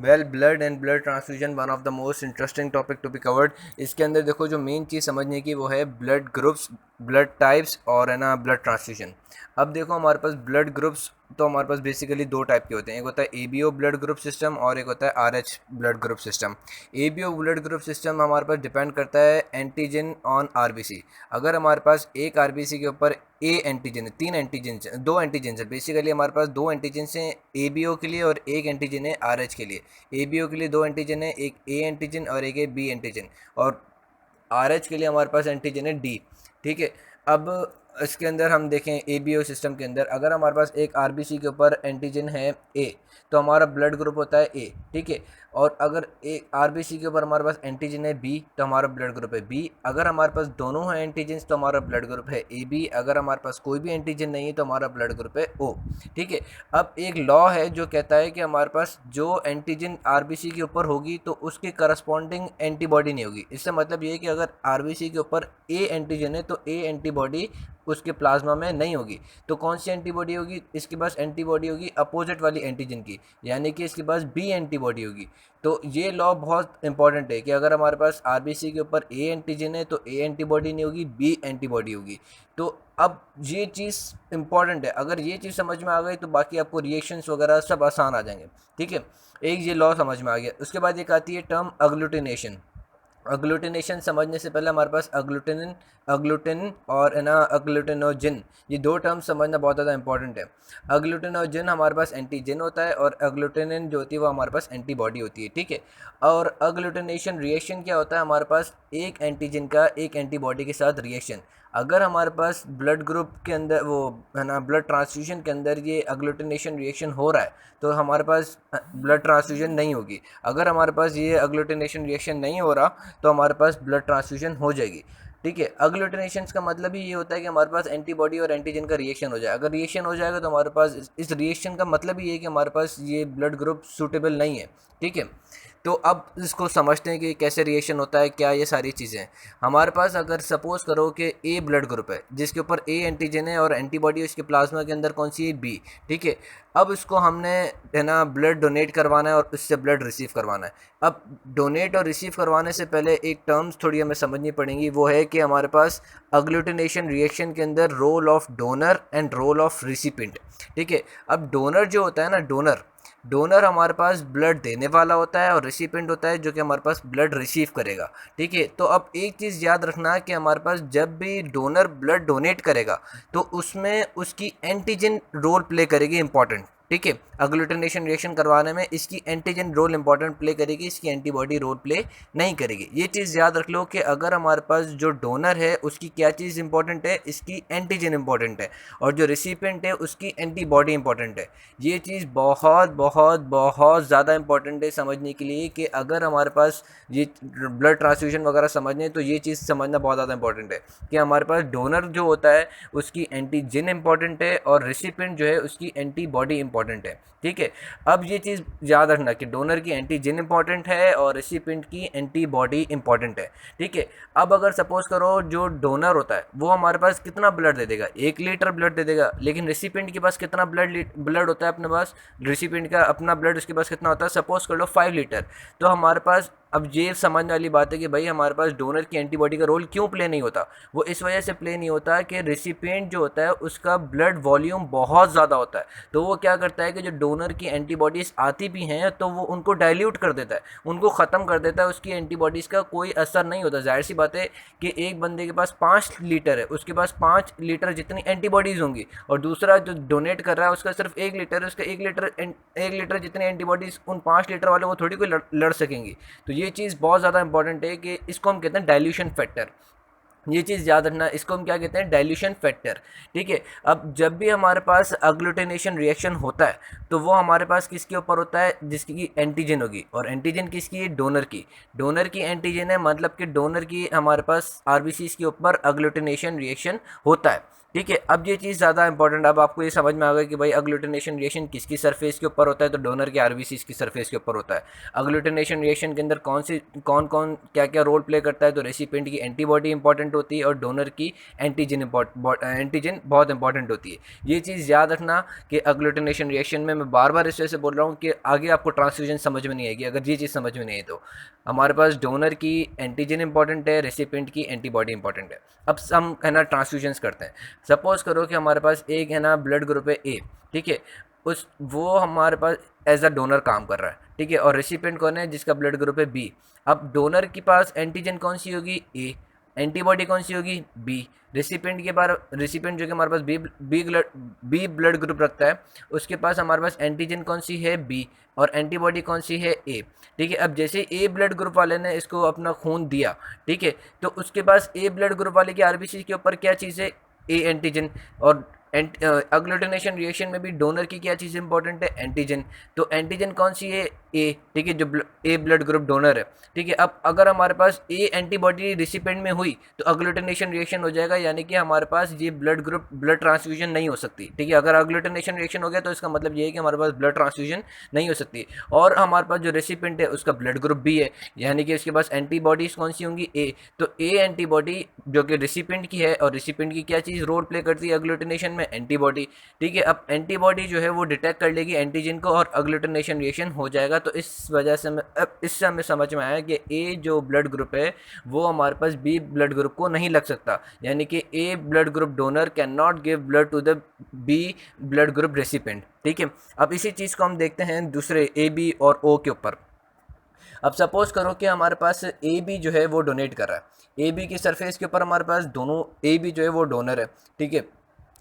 Well, blood and blood transfusion one of the most interesting topic to be covered. इसके अंदर देखो जो main चीज़ समझने की वो है ब्लड ग्रुप्स, ब्लड टाइप्स और है ना ब्लड ट्रांसफ्यूजन। अब देखो हमारे पास ब्लड ग्रुप्स तो हमारे पास बेसिकली दो टाइप के होते हैं, एक होता है एबीओ ब्लड ग्रुप सिस्टम और एक होता है RH blood group system. ABO blood group system हमारे पास डिपेंड करता है एंटीजन ऑन आरबीसी। अगर हमारे पास एक आरबीसी के ऊपर ए एंटीजन है, तीन एंटीजन, दो एंटीजन है, बेसिकली हमारे पास दो एंटीजन हैं एबीओ के लिए और एक एंटीजन है आरएच के लिए। एबीओ के लिए दो एंटीजन है, एक ए एंटीजन और एक है बी एंटीजन, और आरएच के लिए हमारे पास एंटीजन है डी। ठीक है। अब इसके अंदर हम देखें एबीओ सिस्टम के अंदर अगर हमारे पास एक आरबीसी के ऊपर एंटीजन है ए तो हमारा ब्लड ग्रुप होता है ए। ठीक है। और अगर एक आरबीसी के ऊपर हमारे पास एंटीजन है बी तो हमारा ब्लड ग्रुप है बी। अगर हमारे पास दोनों हैं एंटीजन तो हमारा ब्लड ग्रुप है ए बी। अगर हमारे पास कोई भी एंटीजन नहीं है तो हमारा ब्लड ग्रुप है ओ। ठीक है। अब एक लॉ है जो कहता है कि हमारे पास जो एंटीजन आरबीसी के ऊपर होगी तो उसके करस्पॉन्डिंग एंटीबॉडी नहीं होगी। इससे मतलब ये है कि अगर आरबीसी के ऊपर ए एंटीजन है तो ए एंटीबॉडी उसके प्लाज्मा में नहीं होगी। तो कौन सी एंटीबॉडी होगी? इसके पास एंटीबॉडी होगी अपोजिट वाली एंटीजन की, यानी कि इसके पास बी एंटीबॉडी होगी। तो ये लॉ बहुत इंपॉर्टेंट है कि अगर हमारे पास आरबीसी के ऊपर ए एंटीजन है तो ए एंटीबॉडी नहीं होगी, बी एंटीबॉडी होगी। तो अब ये चीज़ इंपॉर्टेंट है, अगर ये चीज़ समझ में आ गई तो बाकी आपको रिएक्शंस वगैरह सब आसान आ जाएंगे। ठीक है। एक ये लॉ समझ में आ गया। उसके बाद एक आती है टर्म अग्लूटिनेशन। अग्लूटिनेशन समझने से पहले हमारे पास अग्लूटिन अग्लूटिन और है ना अग्लूटिनोजिन, ये दो टर्म्स समझना बहुत ज़्यादा इंपॉर्टेंट है। अग्लूटिनोजिन हमारे पास एंटीजन होता है और अग्लूटिनिन जो होती है वो हमारे पास एंटीबॉडी होती है। ठीक है। और अग्लूटिनेशन रिएक्शन क्या होता है? हमारे पास एक एंटीजन का एक एंटीबॉडी के साथ रिएक्शन। अगर हमारे पास ब्लड ग्रुप के अंदर वो है ना ब्लड ट्रांसफ्यूजन के अंदर ये अग्लूटिनेशन रिएक्शन हो रहा है तो हमारे पास ब्लड ट्रांसफ्यूजन नहीं होगी। अगर हमारे पास ये अग्लूटिनेशन रिएक्शन नहीं हो रहा तो हमारे पास ब्लड ट्रांसफ्यूजन हो जाएगी। ठीक है। अग्लूटिनेशन का मतलब ही ये होता है कि हमारे पास एंटीबॉडी और एंटीजन का रिएक्शन हो जाए। अगर रिएक्शन हो जाएगा तो हमारे पास इस रिएक्शन का मतलब ही ये है कि हमारे पास ये ब्लड ग्रुप सूटेबल नहीं है। ठीक है। तो अब इसको समझते हैं कि कैसे रिएक्शन होता है, क्या ये सारी चीज़ें। हमारे पास अगर सपोज करो कि ए ब्लड ग्रुप है जिसके ऊपर ए एंटीजन है और एंटीबॉडी उसके प्लाज्मा के अंदर कौन सी है? बी। ठीक है। अब इसको हमने है ना ब्लड डोनेट करवाना है और उससे ब्लड रिसीव करवाना है। अब डोनेट और रिसीव करवाने से पहले एक टर्म्स थोड़ी हमें समझनी पड़ेंगी, वो है कि हमारे पास अग्लूटिनेशन रिएक्शन के अंदर role of donor and role of recipient. ठीक है। अब डोनर जो होता है ना, डोनर डोनर हमारे पास ब्लड देने वाला होता है और रिसिपिएंट होता है जो कि हमारे पास ब्लड रिसीव करेगा। ठीक है। तो अब एक चीज़ याद रखना कि हमारे पास जब भी डोनर ब्लड डोनेट करेगा तो उसमें उसकी एंटीजन रोल प्ले करेगी इंपॉर्टेंट। ठीक है। अग्लूटिनेशन रिएक्शन करवाने में इसकी एंटीजन रोल इंपॉर्टेंट प्ले करेगी, इसकी एंटीबॉडी रोल प्ले नहीं करेगी। ये चीज़ याद रख लो कि अगर हमारे पास जो डोनर है उसकी क्या चीज़ इंपॉर्टेंट है? इसकी एंटीजन इंपॉर्टेंट है, और जो रिसिपिएंट है उसकी एंटीबॉडी इंपॉर्टेंट है। ये चीज़ बहुत बहुत बहुत ज़्यादा इंपॉर्टेंट है समझने के लिए कि अगर हमारे पास ये ब्लड ट्रांसफ्यूजन वगैरह समझने तो ये चीज़ समझना बहुत ज़्यादा इंपॉर्टेंट है कि हमारे पास डोनर जो होता है उसकी एंटीजन इंपॉर्टेंट है और रिसिपिएंट जो है उसकी एंटीबॉडी इंपॉर्टेंट है। ठीक है। अब ये चीज़ याद रखना कि डोनर की एंटीजन इंपॉर्टेंट है और रिसिपिएंट की एंटीबॉडी इंपॉर्टेंट है। ठीक है। अब अगर सपोज करो जो डोनर होता है वो हमारे पास कितना ब्लड दे देगा? 1 लीटर ब्लड दे देगा। लेकिन रिसिपिएंट के पास कितना ब्लड होता है अपने पास? रिसिपिएंट का अपना ब्लड उसके पास कितना होता है? सपोज कर लो 5 लीटर। तो हमारे पास अब ये समझने वाली बात है कि भाई हमारे पास डोनर की एंटीबॉडी का रोल क्यों प्ले नहीं होता? वो इस वजह से प्ले नहीं होता कि रिसिपिएंट जो होता है उसका ब्लड वॉल्यूम बहुत ज़्यादा होता है। तो वो क्या करता है कि जो डोनर की एंटीबॉडीज़ आती भी हैं तो वो उनको डाइल्यूट कर देता है, उनको ख़त्म कर देता है, उसकी एंटीबॉडीज़ का कोई असर नहीं होता। जाहिर सी बात है कि एक बंदे के पास 5 लीटर है, उसके पास 5 लीटर जितनी एंटीबॉडीज़ होंगी, और दूसरा जो डोनेट कर रहा है उसका सिर्फ 1 लीटर है, उसका 1 लीटर जितनी एंटीबॉडीज़ उन 5 लीटर वाले वो थोड़ी कोई लड़ सकेंगी। तो ये चीज़ बहुत ज़्यादा इंपॉर्टेंट है कि इसको हम कहते हैं डाइल्यूशन फैक्टर। ये चीज़ याद रखना, इसको हम क्या कहते हैं? Dilution factor. ठीक है। अब जब भी हमारे पास अग्लूटिनेशन रिएक्शन होता है तो वो हमारे पास किसके ऊपर होता है? जिसकी एंटीजन होगी, और एंटीजन किसकी है? डोनर की। डोनर की एंटीजन है, मतलब कि डोनर की हमारे पास आरबीसीज के ऊपर अग्लूटिनेशन रिएक्शन होता है। ठीक है। अब ये चीज़ ज़्यादा इंपॉर्टेंट, अब आपको ये समझ में आ गया कि भाई अग्लूटिनेशन रिएक्शन किसकी सरफेस के ऊपर होता है? तो डोनर के आरबीसीज की सरफेस के ऊपर होता है। अग्लूटिनेशन रिएक्शन के अंदर कौन कौन क्या क्या रोल प्ले करता है? तो रेसिपिएंट की एंटीबॉडी इंपॉर्टेंट इंपॉर्टेंट होती है और डोनर की एंटीजन बहुत इंपॉर्टेंट होती है। ये चीज़ याद रखना कि अग्लूटिनेशन रिएक्शन में मैं बार बार इस वजह से बोल रहा हूँ कि आगे आपको ट्रांसफ्यूजन समझ में नहीं आएगी अगर ये चीज़ समझ में नहीं आई तो। हमारे पास डोनर की एंटीजन इंपॉर्टेंट है, रेसिपिएंट की एंटीबॉडी इंपॉर्टेंट है। अब हम है ना ट्रांसफ्यूजन्स करते हैं। सपोज करो कि हमारे पास एक है ना ब्लड ग्रुप है ए, ठीक है, उस वो हमारे पास एज अ डोनर काम कर रहा है, ठीक है, और रेसिपिएंट कौन है जिसका ब्लड ग्रुप है बी। अब डोनर के पास एंटीजन कौन सी होगी ए, एंटीबॉडी कौन सी होगी बी। रेसिपिएंट जो कि हमारे पास बी ब्लड ग्रुप रखता है, उसके पास हमारे पास एंटीजन कौन सी है बी और एंटीबॉडी कौन सी है ए, ठीक है। अब जैसे ए ब्लड ग्रुप वाले ने इसको अपना खून दिया, ठीक है, तो उसके पास ए ब्लड ग्रुप वाले की आरबीसी के ऊपर क्या चीज़ है ए एंटीजन। और अग्लूटिनेशन रिएक्शन में भी डोनर की क्या चीज़ इंपॉर्टेंट है एंटीजन। तो एंटीजन कौन सी है ए, ठीक है, जो ए ब्लड ग्रुप डोनर है, ठीक है। अब अगर हमारे पास ए एंटीबॉडी रिसिपेंट में हुई तो अग्लूटिनेशन रिएक्शन हो जाएगा, यानी कि हमारे पास ये ब्लड ग्रुप ब्लड ट्रांसफ्यूजन नहीं हो सकती, ठीक है। अगर अग्लूटिनेशन रिएक्शन हो गया तो इसका मतलब ये है कि हमारे पास ब्लड ट्रांसफ्यूजन नहीं हो सकती। और हमारे पास जो रेसिपेंट है उसका ब्लड ग्रुप बी है, यानी कि उसके पास एंटीबॉडीज कौन सी होंगी ए। तो ए एंटीबॉडी जो कि रेसिपेंट की है, और रेसिपेंट की क्या चीज़ रोल प्ले करती है अग्लूटिनेशन में एंटीबॉडी, ठीक है। अब एंटीबॉडी जो है वो डिटेक्ट कर लेगी एंटीजन को और अग्लूटिनेशन रिएक्शन हो जाएगा। तो इस वजह से अब इससे हमें समझ में आया कि ए जो ब्लड ग्रुप है वो हमारे पास बी ब्लड ग्रुप को नहीं लग सकता, यानी कि A blood group donor can not give blood to the B blood group recipient, ठीक है। अब इसी चीज़ को हम देखते हैं दूसरे ए बी और ओ के ऊपर। अब सपोज करो कि हमारे पास ए बी जो है वो डोनेट कर रहा है, ए बी की सरफेस के ऊपर हमारे पास दोनों ए बी जो है वो डोनर है, ठीक है।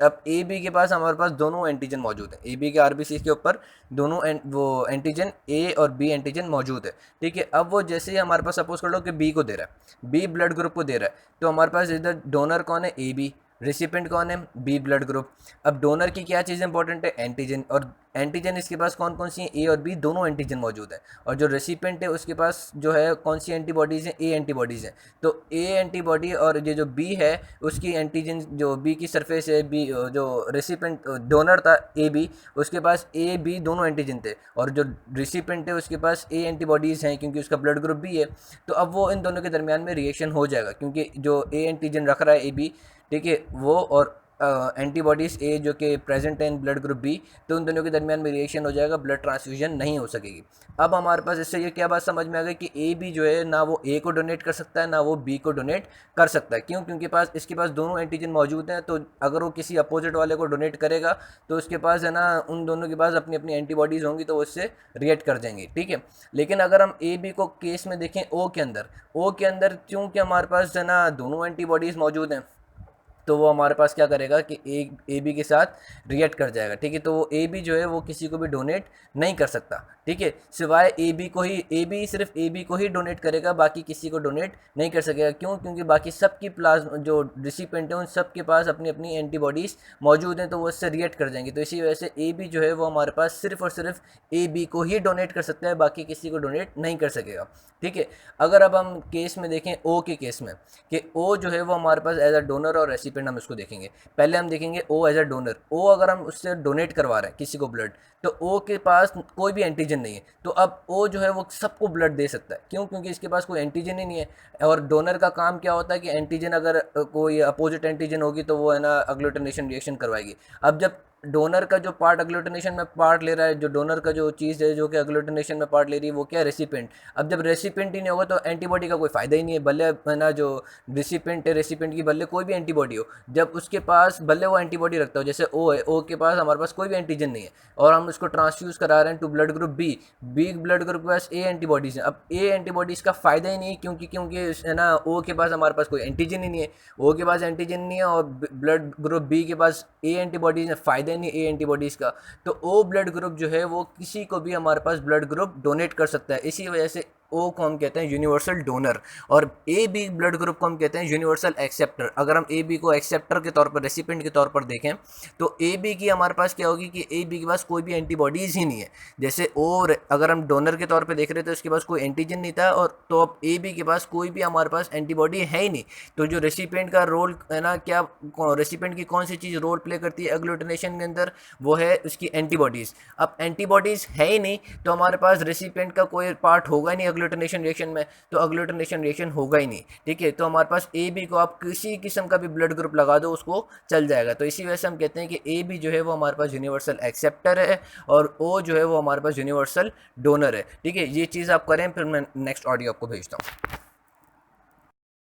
अब ए बी के पास हमारे पास दोनों एंटीजन मौजूद है, ए बी के आरबीसी के ऊपर दोनों वो एंटीजन ए और बी एंटीजन मौजूद है, ठीक है। अब वो जैसे ही हमारे पास सपोज कर लो कि बी को दे रहा है, बी ब्लड ग्रुप को दे रहा है, तो हमारे पास इधर डोनर कौन है ए बी, रेसिपेंट कौन है बी ब्लड ग्रुप। अब डोनर की क्या चीज़ इंपॉर्टेंट है एंटीजन, और एंटीजन इसके पास कौन कौन सी हैं ए और बी दोनों एंटीजन मौजूद है। और जो रेसिपेंट है उसके पास जो है कौन सी एंटीबॉडीज़ हैं ए एंटीबॉडीज़ हैं। तो ए एंटीबॉडी और ये जो बी है उसकी एंटीजन जो बी की सरफेस है, बी जो रेसिपेंट डोनर था ए बी उसके पास ए बी दोनों एंटीजन थे, और जो रेसिपेंट है उसके पास ए एंटीबॉडीज़ हैं क्योंकि उसका ब्लड ग्रुप बी है। तो अब वो इन दोनों के दरमियान में रिएक्शन हो जाएगा क्योंकि जो ए एंटीजन रख रहा है ए बी, ठीक है, वो और एंटीबॉडीज़ ए जो कि प्रेजेंट है इन ब्लड ग्रुप बी, तो उन दोनों के दरमियान में रिएक्शन हो जाएगा, ब्लड ट्रांसफ्यूजन नहीं हो सकेगी। अब हमारे पास इससे ये क्या बात समझ में आ गई कि ए बी जो है ना वो ए को डोनेट कर सकता है ना वो बी को डोनेट कर सकता है। क्यों? क्योंकि इसके पास दोनों एंटीजन मौजूद हैं, तो अगर वो किसी अपोजिट वाले को डोनेट करेगा तो उसके पास है ना उन दोनों के पास अपनी अपनी एंटीबॉडीज़ होंगी तो वो उससे रिएक्ट कर जाएंगी, ठीक है। लेकिन अगर हम ए बी को केस में देखें ओ के अंदर चूँकि हमारे पास है ना दोनों एंटीबॉडीज़ मौजूद हैं, तो वो हमारे पास क्या करेगा कि ए बी के साथ रिएक्ट कर जाएगा, ठीक है। तो वो ए बी जो है वो किसी को भी डोनेट नहीं कर सकता, ठीक है, सिवाय ए बी सिर्फ ए बी को ही डोनेट करेगा, बाकी किसी को डोनेट नहीं कर सकेगा। क्यों? क्योंकि बाकी सबकी प्लाज्मा जो रिसिपेंट है उन सब के पास अपनी अपनी एंटीबॉडीज़ मौजूद हैं, तो वो उससे रिएक्ट कर जाएंगे। तो इसी वजह से ए बी जो है वो हमारे पास सिर्फ और सिर्फ ए बी को ही डोनेट कर सकता है, बाकी किसी को डोनेट नहीं कर सकेगा, ठीक है। अगर अब हम केस में देखें ओ के केस में कि ओ जो है वो हमारे पास एज अ डोनर और रेसिपेंट हम इसको देखेंगे। पहले हम देखेंगे ओ एज अ डोनर। ओ अगर हम उससे डोनेट करवा रहे हैं किसी को ब्लड, तो ओ के पास कोई भी एंटीजन नहीं है, तो अब ओ जो है वो सबको ब्लड दे सकता है। क्यों? क्योंकि इसके पास कोई एंटीजन ही नहीं है। और डोनर का काम क्या होता है कि एंटीजन अगर कोई अपोजिट एंटीजन होगी तो वो है ना अग्लूटिनेशन रिएक्शन करवाएगी। अब जब डोनर का जो पार्ट अग्लूटिनेशन में पार्ट ले रहा है, जो डोनर का जो चीज़ है जो कि अग्लूटिनेशन में पार्ट ले रही है वो क्या है रेसिपेंट। अब जब रेसिपेंट ही नहीं होगा तो एंटीबॉडी का कोई फ़ायदा ही नहीं है, भले है ना जो रेसिपेंट है रेसिपेंट की भले कोई भी एंटीबॉडी हो, जब उसके पास भले वो एंटीबॉडी रखता हो, जैसे ओ है, ओ के पास हमारे पास कोई भी एंटीजन नहीं है और हम उसको ट्रांसफ्यूज़ करा रहे हैं to blood group B blood group के पास ए एंटीबॉडीज़ हैं। अब ए एंटीबॉडीज़ का फ़ायदा ही नहीं है क्योंकि है ना ओ के पास हमारे पास कोई एंटीजन ही नहीं है, ओ के पास एंटीजन नहीं है और ब्लड ग्रुप बी के पास ए एंटीबॉडीज़ हैं, फ़ायदा ही नहीं ए एंटीबॉडीज़ का। तो ओ ब्लड ग्रुप जो है वो किसी को भी हमारे पास ब्लड ग्रुप डोनेट कर सकता है। इसी वजह से ओ को हम कहते हैं यूनिवर्सल डोनर, और ए बी ब्लड ग्रुप को हम कहते हैं यूनिवर्सल एक्सेप्टर। अगर हम ए बी को एक्सेप्टर के तौर पर रेसिपेंट के तौर पर देखें तो ए बी की हमारे पास क्या होगी कि ए बी के पास कोई भी एंटीबॉडीज़ ही नहीं है। जैसे ओ अगर हम डोनर के तौर पर देख रहे थे तो उसके पास कोई एंटीजन नहीं था, और तो अब ए बी के पास कोई भी हमारे पास एंटीबॉडी है ही नहीं। तो जो रेसिपेंट का रोल है ना, क्या रेसिपेंट की कौन सी चीज़ रोल प्ले करती है एग्लूटिनेशन के अंदर, वो है उसकी एंटीबॉडीज़। अब एंटीबॉडीज़ है ही नहीं तो हमारे पास रेसिपेंट का कोई पार्ट होगा नहीं अग्लूटिनेशन रिएक्शन में, तो अग्लूटिनेशन रिएक्शन होगा ही नहीं, ठीक है। तो हमारे पास ए बी को आप किसी किस्म का भी ब्लड ग्रुप लगा दो उसको चल जाएगा। तो इसी वजह से हम कहते हैं कि ए बी जो है वो हमारे पास यूनिवर्सल एक्सेप्टर है और ओ जो है वो हमारे पास यूनिवर्सल डोनर है, ठीक है। ये चीज़ आप करें, फिर मैं नेक्स्ट ऑडियो आपको भेजता हूँ।